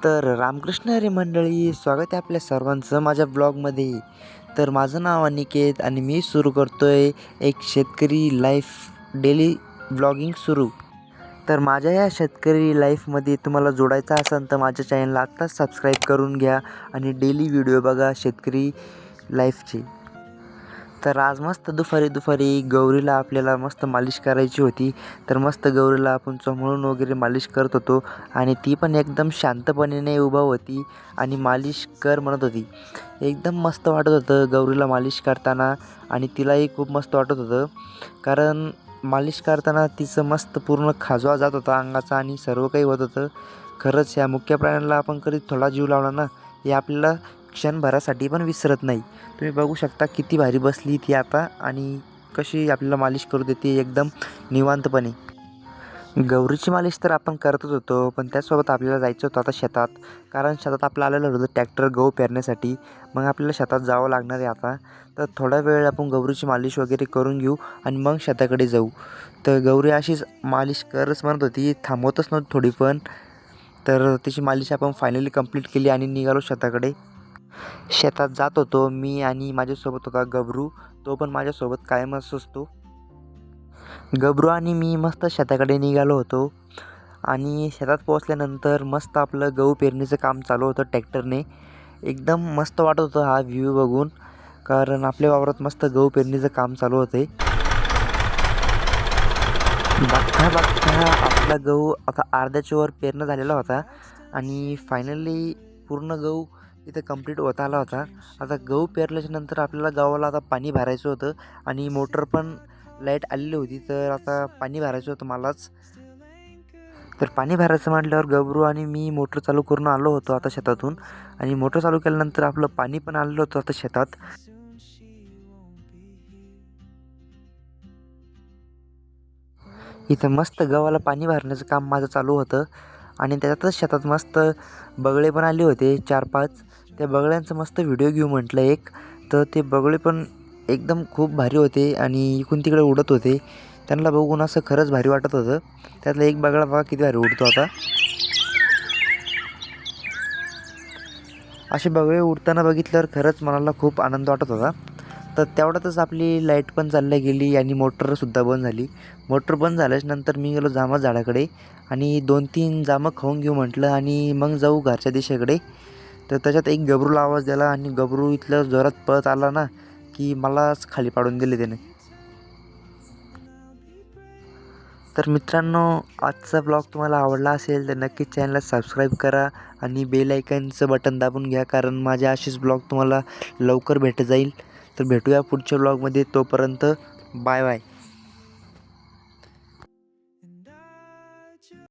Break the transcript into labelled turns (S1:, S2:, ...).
S1: तर रामकृष्ण हरी मंडळी, स्वागत आहे आपल्या सर्वांचं माझ्या ब्लॉगमध्ये. तर माझं नाव अनिकेत आणि मी सुरू करतो आहे एक शेतकरी लाईफ डेली ब्लॉगिंग सुरू. तर माझ्या या शेतकरी लाईफमध्ये तुम्हाला जोडायचं असेल तर माझ्या चॅनलला आत्ताच सबस्क्राईब करून घ्या आणि डेली व्हिडिओ बघा शेतकरी लाईफची. तर आज मस्त दुपारी गौरीला आपल्याला मस्त मालिश करायची होती. तर मस्त गौरीला आपण चोमळून वगैरे मालिश करत होतो आणि ती पण एकदम शांतपणे उभा होती आणि मालिश कर म्हणत होती. एकदम मस्त वाटत होतं गौरीला मालिश करताना आणि तिलाही खूप मस्त वाटत होतं, कारण मालिश करताना तिचं मस्त पूर्ण खाजवा जात होता अंगाचा आणि सर्व काही होत होतं. खरंच ह्या मुख्य प्राण्यांना आपण कधी थोडा जीव लावला ना, हे आपल्याला क्षणभरासाठी पण विसरत नाही. तुम्ही बघू शकता किती भारी बसली ती आता आणि कशी आपल्याला मालिश करू देते एकदम निवांतपणे. गौरीची मालिश तर आपण करतच होतो, पण त्यासोबत आपल्याला जायचं होतं आता शेतात, कारण शेतात आपलं आलेलं होतं ट्रॅक्टर गहू पेरण्यासाठी. मग आपल्याला शेतात जावं लागणार आहे आता. तर थोडा वेळ आपण गौरीची मालिश वगैरे करून घेऊ आणि मग शेताकडे जाऊ. तर गौरी अशीच मालिश करच म्हणत होती, थांबवतच नव्हती थोडी पण. तर तिची मालिश आपण फायनली कंप्लीट केली आणि निघालो शेताकडे. शेतात जात होतो मी आणि माझ्यासोबत होता गबरू, तो पण माझ्यासोबत कायमच असतो. गबरू आणि मी मस्त शेताकडे निघालो होतो आणि शेतात पोहोचल्यानंतर मस्त आपलं गहू पेरणीचं काम चालू होतं ट्रॅक्टरने. एकदम मस्त वाटत होतं हा व्ह्यू बघून, कारण आपल्या वावरात मस्त गहू पेरणीचं काम चालू होते. बघता आपला गहू आता अर्ध्याच्या वर पेरणं झालेला होता आणि फायनली पूर्ण गहू इथं कंप्लीट होत आला होता. आता गहू पेरल्याच्या नंतर आपल्याला गव्हाला आता पाणी भरायचं होतं आणि मोटर पण लाईट आलेली होती, तर आता पाणी भरायचं होतं मलाच. तर पाणी भरायचं म्हटल्यावर गबरू आणि मी मोटर चालू करून आलो होतो आता शेतातून आणि मोटर चालू केल्यानंतर आपलं पाणी पण आलेलं होतं आता शेतात. इथं मस्त गव्हाला पाणी भरण्याचं काम माझं चालू होतं आणि त्याच्यातच शेतात मस्त बगळे पण आले होते 4-5. त्या बगळ्यांचं मस्त व्हिडिओ घेऊ म्हटलं एक. तर ते बगळे पण एकदम खूप भारी होते आणि इकडून तिकडे उडत होते. त्यांना बघून असं खरंच भारी वाटत होतं. त्यातला एक बगळा बघा किती भारी उडतो आता. असे बगळे उडताना बघितल्यावर खरंच मनाला खूप आनंद वाटत होता. तर तेवढ्यातच आपली लाईट पण चालल्या गेली आणि मोटरसुद्धा बंद झाली. मोटर बंद झाल्याच्यानंतर मी गेलो जांभळ झाडाकडे आणि 2-3 जांभळं खाऊन घेऊ म्हटलं आणि मग जाऊ घरच्या दिशेकडे. तर त्याच्यात एक गबरूला आवाज दिला आणि गबरू इथलं जोरात पळत आला ना, की मलाच खाली पाडून दिले त्याने. तर मित्रांनो, आजचा ब्लॉग तुम्हाला आवडला असेल तर नक्कीच चॅनलला सबस्क्राईब करा आणि बेल आयकनचं बटन दाबून घ्या, कारण माझे असेच ब्लॉग तुम्हाला लवकर भेटत जाईल. तर भेटूया पुढच्या ब्लॉगमध्ये. तोपर्यंत बाय बाय.